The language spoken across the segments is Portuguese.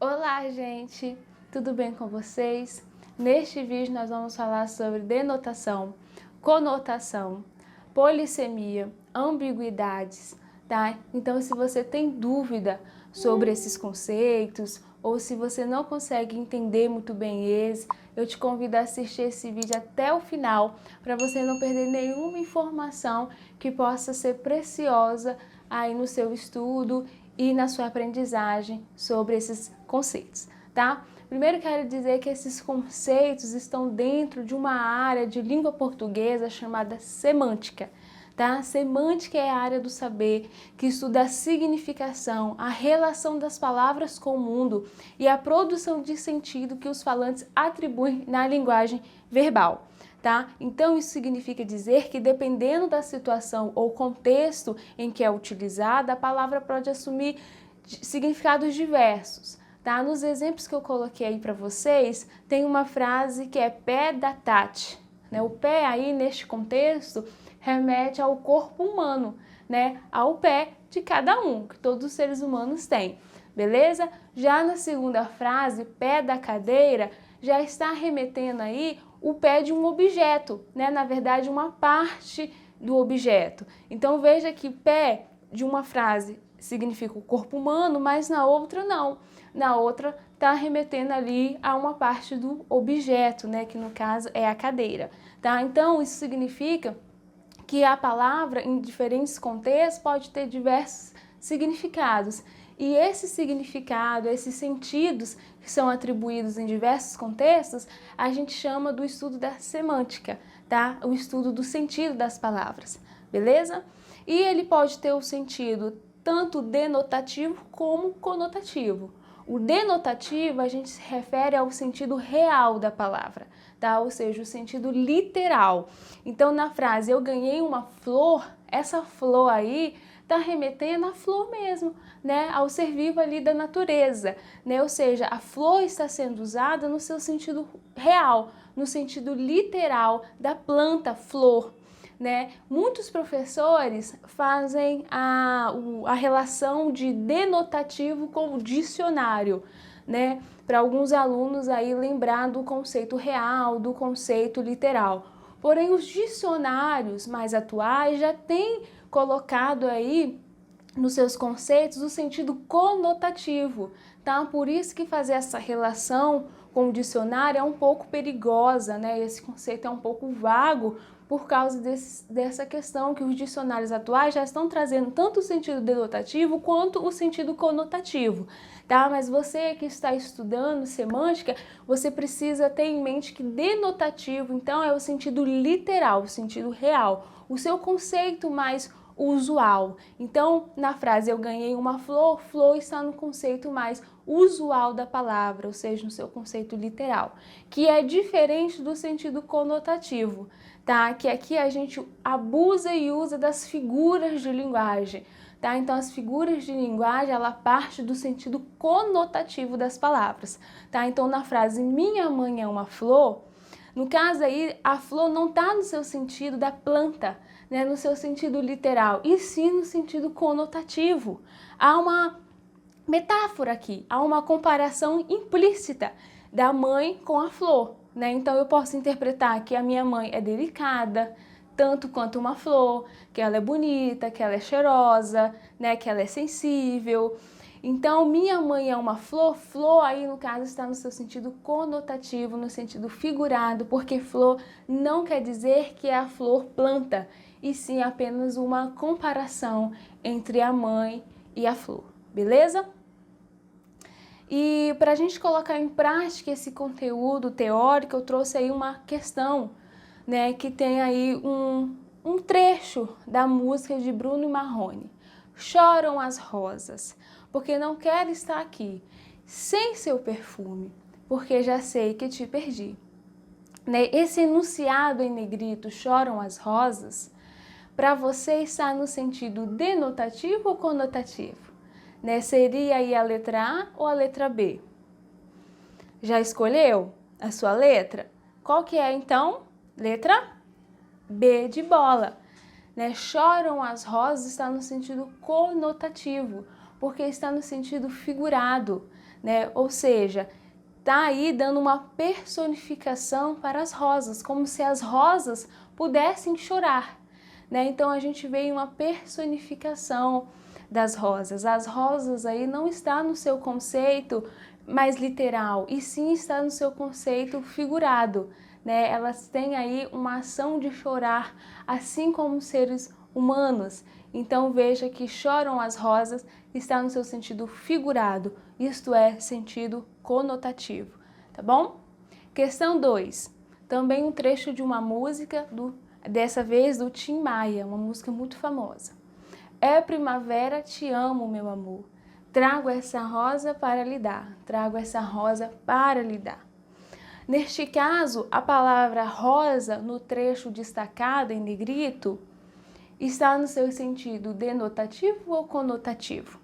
Olá, gente! Tudo bem com vocês? Neste vídeo nós vamos falar sobre denotação, conotação, polissemia, ambiguidades, tá? Então, se você tem dúvida sobre esses conceitos ou se você não consegue entender muito bem eles, eu te convido a assistir esse vídeo até o final para você não perder nenhuma informação que possa ser preciosa aí no seu estudo e na sua aprendizagem sobre esses conceitos, tá? Primeiro quero dizer que esses conceitos estão dentro de uma área de língua portuguesa chamada semântica, tá? Semântica é a área do saber que estuda a significação, a relação das palavras com o mundo e a produção de sentido que os falantes atribuem na linguagem verbal. Tá? Então isso significa dizer que dependendo da situação ou contexto em que é utilizada, a palavra pode assumir significados diversos. Tá? Nos exemplos que eu coloquei aí para vocês, tem uma frase que é pé da Tati. Né? O pé aí neste contexto remete ao corpo humano, né? Ao pé de cada um, que todos os seres humanos têm. Beleza? Já na segunda frase, pé da cadeira, já está remetendo aí o pé de um objeto, né? Na verdade, uma parte do objeto. Então veja que pé de uma frase significa o corpo humano, mas na outra não. Na outra está remetendo ali a uma parte do objeto, né? Que no caso é a cadeira, tá? Então isso significa que a palavra em diferentes contextos pode ter diversos significados. E esse significado, esses sentidos que são atribuídos em diversos contextos, a gente chama do estudo da semântica, tá? O estudo do sentido das palavras, beleza? E ele pode ter o sentido tanto denotativo como conotativo. O denotativo a gente se refere ao sentido real da palavra, tá? Ou seja, o sentido literal. Então na frase eu ganhei uma flor, essa flor aí está remetendo à flor mesmo, né? Ao ser vivo ali da natureza, né? Ou seja, a flor está sendo usada no seu sentido real, no sentido literal da planta flor. Né? Muitos professores fazem a relação de denotativo com o dicionário, né? Para alguns alunos aí lembrar do conceito real, do conceito literal. Porém, os dicionários mais atuais já têm colocado aí nos seus conceitos o sentido conotativo, tá? Por isso que fazer essa relação com o dicionário é um pouco perigosa, né? Esse conceito é um pouco vago por causa dessa questão que os dicionários atuais já estão trazendo tanto o sentido denotativo quanto o sentido conotativo, tá? Mas você que está estudando semântica, você precisa ter em mente que denotativo, então, é o sentido literal, o sentido real, o seu conceito mais usual. Então, na frase eu ganhei uma flor, flor está no conceito mais usual da palavra, ou seja, no seu conceito literal, que é diferente do sentido conotativo, tá? Que aqui a gente abusa e usa das figuras de linguagem, tá? Então, as figuras de linguagem, ela parte do sentido conotativo das palavras, tá? Então, na frase minha mãe é uma flor, no caso aí, a flor não está no seu sentido da planta, né, no seu sentido literal, e sim no sentido conotativo. Há uma metáfora aqui, há uma comparação implícita da mãe com a flor, né? Então eu posso interpretar que a minha mãe é delicada, tanto quanto uma flor, que ela é bonita, que ela é cheirosa, né, que ela é sensível. Então, minha mãe é uma flor, flor aí no caso está no seu sentido conotativo, no sentido figurado, porque flor não quer dizer que é a flor planta, e sim apenas uma comparação entre a mãe e a flor, beleza? E para a gente colocar em prática esse conteúdo teórico, eu trouxe aí uma questão, né, que tem aí um trecho da música de Bruno e Marrone. Choram as rosas, porque não quero estar aqui, sem seu perfume, porque já sei que te perdi. Né? Esse enunciado em negrito, choram as rosas, para você está no sentido denotativo ou conotativo? Né? Seria aí a letra A ou a letra B? Já escolheu a sua letra? Qual que é então? Letra B de bola. Né? Choram as rosas está no sentido conotativo, porque está no sentido figurado, né? Ou seja, tá aí dando uma personificação para as rosas, como se as rosas pudessem chorar, né? Então a gente vê uma personificação das rosas. As rosas aí não está no seu conceito mais literal, e sim está no seu conceito figurado, né? Elas têm aí uma ação de chorar, assim como os seres humanos. Então veja que choram as rosas está no seu sentido figurado, isto é, sentido conotativo, tá bom? Questão 2. Também um trecho de uma música, dessa vez do Tim Maia, uma música muito famosa. É primavera, te amo, meu amor. Trago essa rosa para lhe dar. Trago essa rosa para lhe dar. Neste caso, a palavra rosa, no trecho destacado em negrito, está no seu sentido denotativo ou conotativo?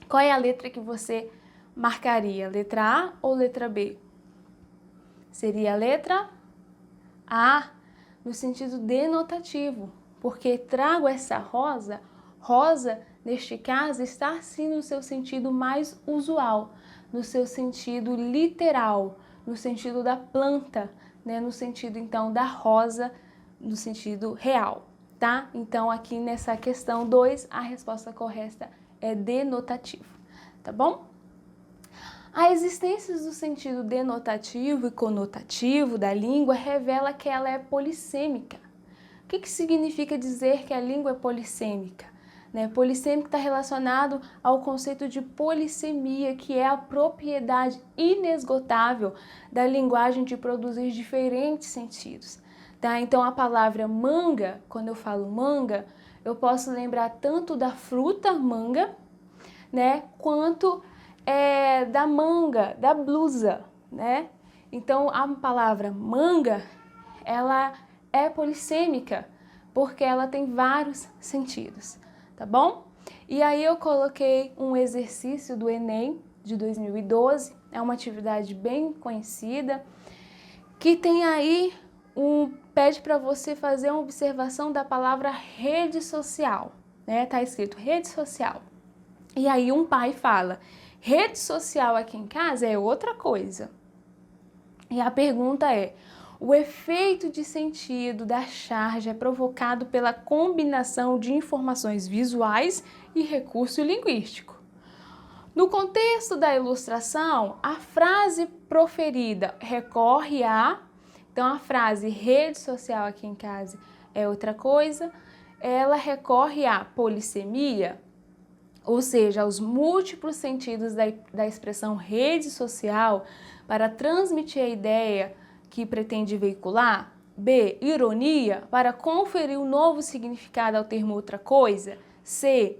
Qual é a letra que você marcaria? Letra A ou letra B? Seria a letra A, no sentido denotativo, porque trago essa rosa. Rosa, neste caso, está sim no seu sentido mais usual, no seu sentido literal, no sentido da planta, né? No sentido então da rosa, no sentido real, tá? Então aqui nessa questão 2, a resposta correta é denotativo, tá bom? A existência do sentido denotativo e conotativo da língua revela que ela é polissêmica. O que significa dizer que a língua é polissêmica? Polissêmico está relacionado ao conceito de polissemia, que é a propriedade inesgotável da linguagem de produzir diferentes sentidos. Tá? Então a palavra manga, quando eu falo manga, eu posso lembrar tanto da fruta manga, né, quanto da manga, da blusa, né? Então a palavra manga, ela é polissêmica, porque ela tem vários sentidos, tá bom? E aí eu coloquei um exercício do Enem de 2012, é uma atividade bem conhecida, que tem aí pede para você fazer uma observação da palavra rede social, né? Tá escrito rede social. E aí um pai fala, rede social aqui em casa é outra coisa. E a pergunta é, o efeito de sentido da charge é provocado pela combinação de informações visuais e recurso linguístico. No contexto da ilustração, a frase proferida recorre a... Então a frase rede social aqui em casa é outra coisa. Ela recorre à polissemia, ou seja, aos múltiplos sentidos da expressão rede social para transmitir a ideia que pretende veicular. B, ironia, para conferir um novo significado ao termo outra coisa. C,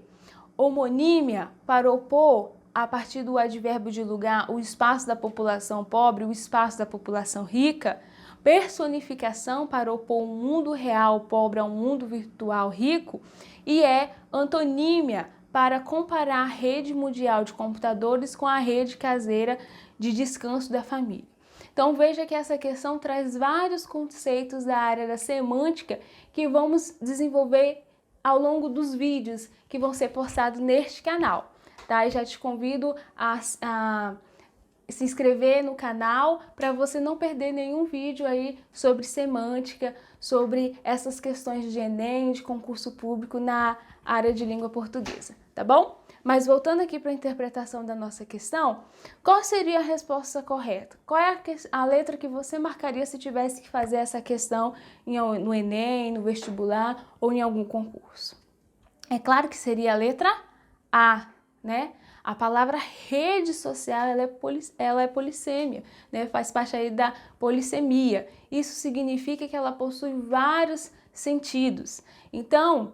homonímia, para opor, a partir do advérbio de lugar, o espaço da população pobre e o espaço da população rica. Personificação, para opor um mundo real pobre a um mundo virtual rico. E antonímia, para comparar a rede mundial de computadores com a rede caseira de descanso da família. Então veja que essa questão traz vários conceitos da área da semântica que vamos desenvolver ao longo dos vídeos que vão ser postados neste canal. Tá? E já te convido a se inscrever no canal para você não perder nenhum vídeo aí sobre semântica, sobre essas questões de Enem, de concurso público na área de língua portuguesa, tá bom? Mas voltando aqui para a interpretação da nossa questão, qual seria a resposta correta? Qual é a letra que você marcaria se tivesse que fazer essa questão no Enem, no vestibular ou em algum concurso? É claro que seria a letra A, né? A palavra rede social, ela é polissêmia, né? Faz parte aí da polissemia. Isso significa que ela possui vários sentidos. Então,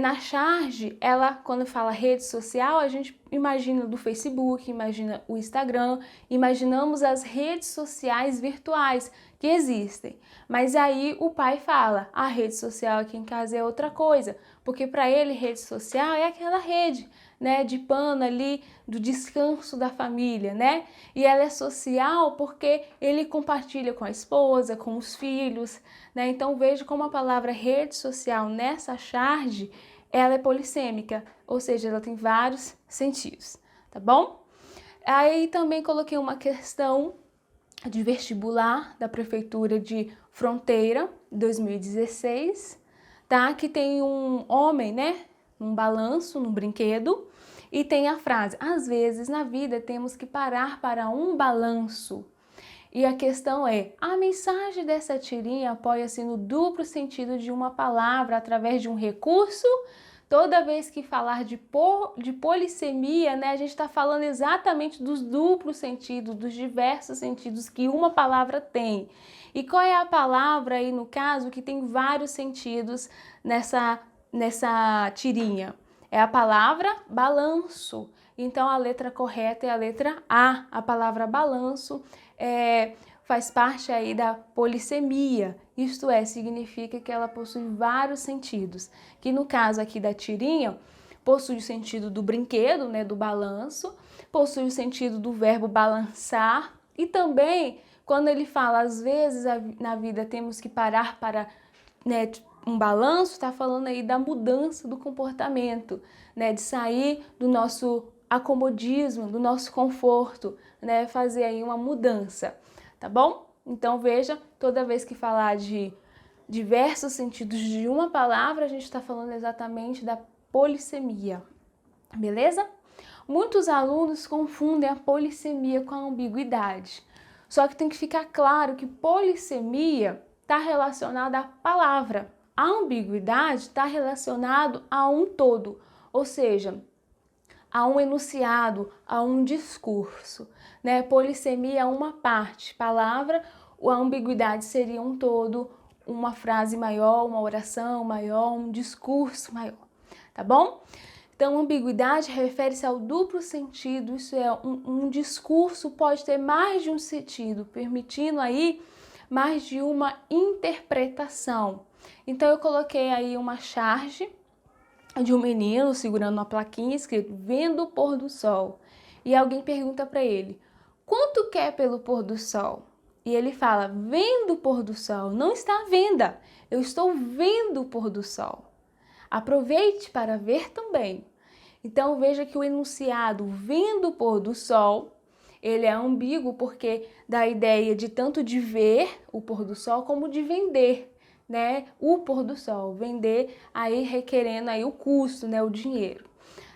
na charge, quando fala rede social, a gente imagina do Facebook, imagina o Instagram, imaginamos as redes sociais virtuais que existem. Mas aí o pai fala, a rede social aqui em casa é outra coisa, porque para ele rede social é aquela rede, né, de pano ali do descanso da família, né? E ela é social porque ele compartilha com a esposa, com os filhos, né? Então veja como a palavra rede social nessa charge, ela é polissêmica, ou seja, ela tem vários sentidos, tá bom? Aí também coloquei uma questão de vestibular da Prefeitura de Fronteira, 2016, tá? Que tem um homem, né? Um balanço, num brinquedo, e tem a frase: às vezes na vida temos que parar para um balanço. E a questão é, a mensagem dessa tirinha apoia-se no duplo sentido de uma palavra através de um recurso. Toda vez que falar de polissemia, né, a gente está falando exatamente dos duplos sentidos, dos diversos sentidos que uma palavra tem. E qual é a palavra aí, no caso, que tem vários sentidos nessa tirinha? É a palavra balanço. Então, a letra correta é a letra A. A palavra balanço faz parte aí da polissemia. Isto é, significa que ela possui vários sentidos. Que no caso aqui da tirinha, possui o sentido do brinquedo, né, do balanço, possui o sentido do verbo balançar e também quando ele fala, às vezes na vida temos que parar para, né, um balanço, está falando aí da mudança do comportamento, né, de sair do nosso acomodismo, do nosso conforto, né, fazer aí uma mudança, tá bom? Então veja, toda vez que falar de diversos sentidos de uma palavra, a gente está falando exatamente da polissemia, beleza? Muitos alunos confundem a polissemia com a ambiguidade, só que tem que ficar claro que polissemia está relacionada à palavra, a ambiguidade está relacionado a um todo, ou seja, a um enunciado, a um discurso, né? Polissemia é uma parte, palavra, a ambiguidade seria um todo, uma frase maior, uma oração maior, um discurso maior, tá bom? Então, ambiguidade refere-se ao duplo sentido, isso é, um discurso pode ter mais de um sentido, permitindo aí mais de uma interpretação. Então, eu coloquei aí uma charge de um menino segurando uma plaquinha escrito "Vendo o pôr do sol". E alguém pergunta para ele: "Quanto quer pelo pôr do sol?" E ele fala: "Vendo o pôr do sol". Não está à venda, eu estou vendo o pôr do sol. Aproveite para ver também. Então veja que o enunciado "vendo o pôr do sol", ele é ambíguo porque dá a ideia de tanto de ver o pôr do sol como de vender, né, o pôr do sol, vender aí requerendo aí o custo, né, o dinheiro,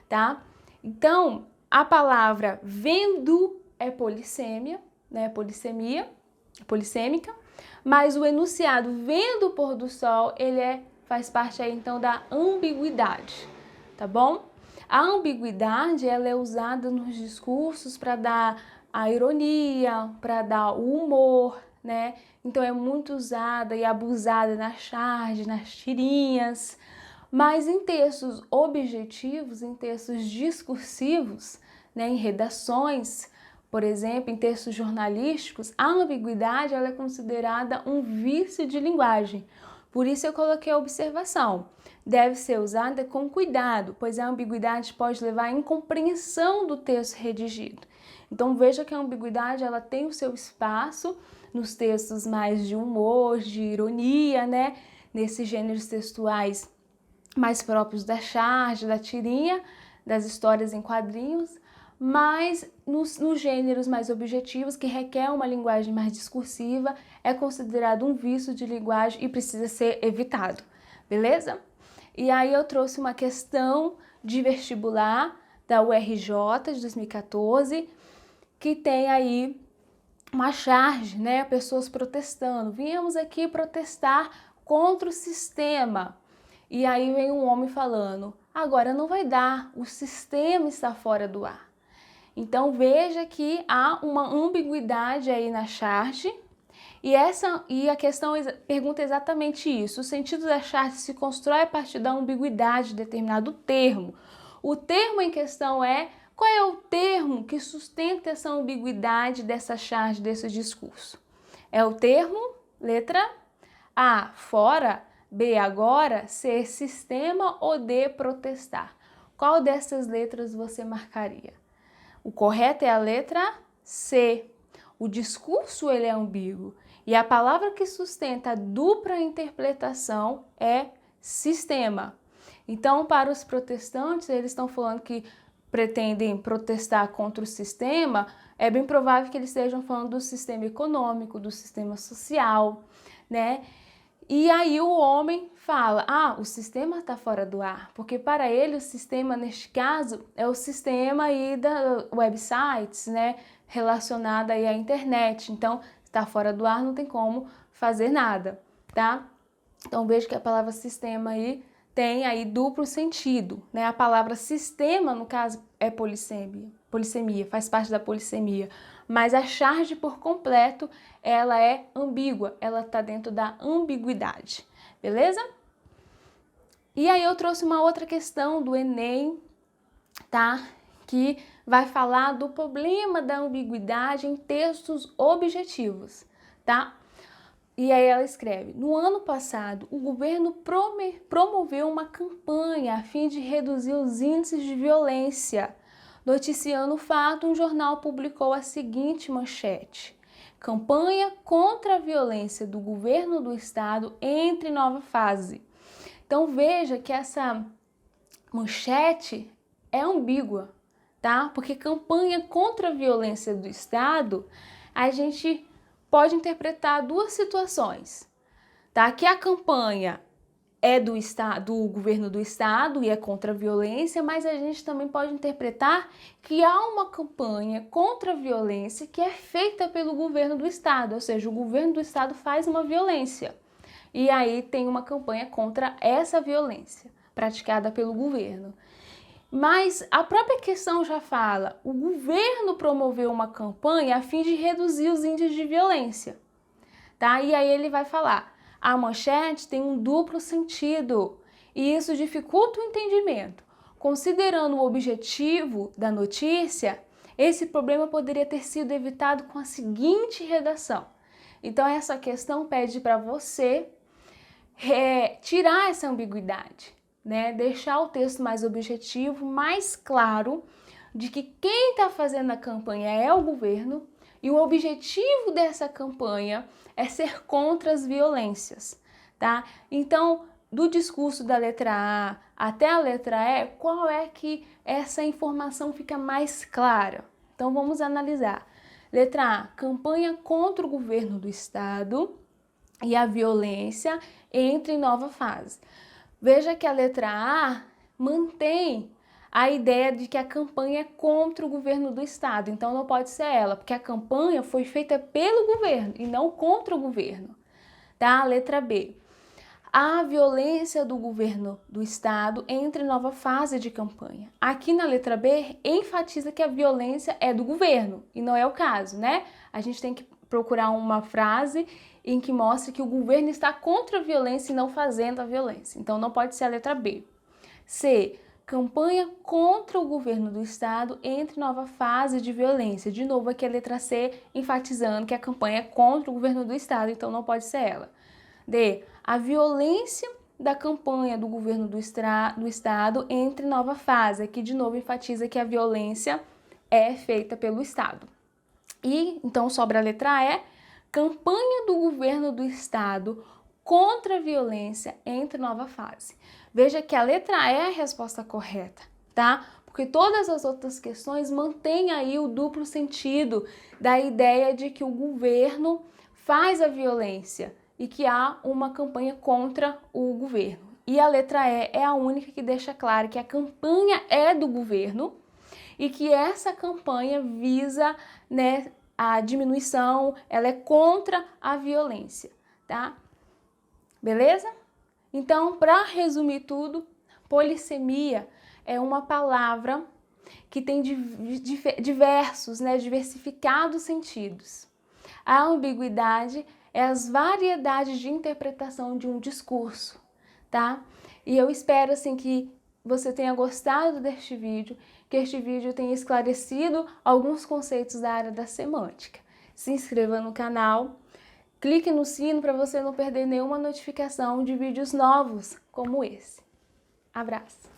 tá? Então, a palavra vendo é polissêmia, né, polissêmica, mas o enunciado "vendo o pôr do sol", ele faz parte aí então da ambiguidade, tá bom? A ambiguidade, ela é usada nos discursos para dar a ironia, para dar o humor, né? Então é muito usada e abusada na charge, nas tirinhas, mas em textos objetivos, em textos discursivos, né, em redações, por exemplo, em textos jornalísticos, a ambiguidade ela é considerada um vício de linguagem. Por isso eu coloquei a observação. Deve ser usada com cuidado, pois a ambiguidade pode levar à incompreensão do texto redigido. Então veja que a ambiguidade ela tem o seu espaço nos textos mais de humor, de ironia, né? Nesses gêneros textuais mais próprios da charge, da tirinha, das histórias em quadrinhos, mas nos gêneros mais objetivos, que requer uma linguagem mais discursiva, é considerado um vício de linguagem e precisa ser evitado, beleza? E aí eu trouxe uma questão de vestibular da URJ de 2014, que tem aí uma charge, né? Pessoas protestando. Viemos aqui protestar contra o sistema. E aí vem um homem falando: agora não vai dar, o sistema está fora do ar. Então veja que há uma ambiguidade aí na charge. E a questão pergunta exatamente isso. O sentido da charge se constrói a partir da ambiguidade de determinado termo. O termo em questão qual é o termo que sustenta essa ambiguidade dessa charge, desse discurso? É o termo, letra A, fora, B, agora, C, sistema ou D, protestar. Qual dessas letras você marcaria? O correto é a letra C. O discurso ele é ambíguo e a palavra que sustenta a dupla interpretação é sistema. Então, para os protestantes, eles estão falando que pretendem protestar contra o sistema, é bem provável que eles estejam falando do sistema econômico, do sistema social, né? E aí o homem fala, o sistema está fora do ar, porque para ele o sistema, neste caso, é o sistema aí da websites, né, relacionado aí à internet. Então, está fora do ar, não tem como fazer nada, tá? Então, veja que a palavra sistema aí tem aí duplo sentido, né? A palavra sistema, no caso, é polissemia, faz parte da polissemia, mas a charge por completo, ela é ambígua, ela está dentro da ambiguidade, beleza? E aí eu trouxe uma outra questão do Enem, tá? Que vai falar do problema da ambiguidade em textos objetivos, tá? E aí ela escreve, no ano passado, o governo promoveu uma campanha a fim de reduzir os índices de violência. Noticiando o fato, um jornal publicou a seguinte manchete: campanha contra a violência do governo do estado entra em nova fase. Então veja que essa manchete é ambígua, tá? Porque campanha contra a violência do estado, a gente pode interpretar duas situações, tá? Que a campanha é do governo do estado e é contra a violência, mas a gente também pode interpretar que há uma campanha contra a violência que é feita pelo governo do estado, ou seja, o governo do estado faz uma violência e aí tem uma campanha contra essa violência praticada pelo governo. Mas a própria questão já fala, o governo promoveu uma campanha a fim de reduzir os índices de violência, tá? E aí ele vai falar, a manchete tem um duplo sentido e isso dificulta o entendimento. Considerando o objetivo da notícia, esse problema poderia ter sido evitado com a seguinte redação. Então essa questão pede para você tirar essa ambiguidade, né? Deixar o texto mais objetivo, mais claro, de que quem está fazendo a campanha é o governo e o objetivo dessa campanha é ser contra as violências, tá? Então, do discurso da letra A até a letra E, qual é que essa informação fica mais clara? Então, vamos analisar. Letra A, campanha contra o governo do estado e a violência entra em nova fase. Veja que a letra A mantém a ideia de que a campanha é contra o governo do estado, então não pode ser ela, porque a campanha foi feita pelo governo e não contra o governo, tá? Letra B. A violência do governo do estado entra em nova fase de campanha. Aqui na letra B, enfatiza que a violência é do governo, e não é o caso, né? A gente tem que procurar uma frase em que mostre que o governo está contra a violência e não fazendo a violência. Então, não pode ser a letra B. C. Campanha contra o governo do estado entra em nova fase de violência. De novo, aqui a letra C, enfatizando que a campanha é contra o governo do estado, então não pode ser ela. D. A violência da campanha do governo do estado entra em nova fase. Aqui, de novo, enfatiza que a violência é feita pelo estado. E, então, sobra a letra E. Campanha do governo do estado contra a violência entra em nova fase. Veja que a letra E é a resposta correta, tá? Porque todas as outras questões mantêm aí o duplo sentido da ideia de que o governo faz a violência e que há uma campanha contra o governo. E a letra E é a única que deixa claro que a campanha é do governo e que essa campanha visa, né, a diminuição, ela é contra a violência, tá? Beleza? Então, para resumir tudo, polissemia é uma palavra que tem diversos, né, diversificados sentidos. A ambiguidade é as variedades de interpretação de um discurso, tá? E eu espero, assim, que você tenha gostado deste vídeo, que este vídeo tenha esclarecido alguns conceitos da área da semântica. Se inscreva no canal, clique no sino para você não perder nenhuma notificação de vídeos novos como esse. Abraço!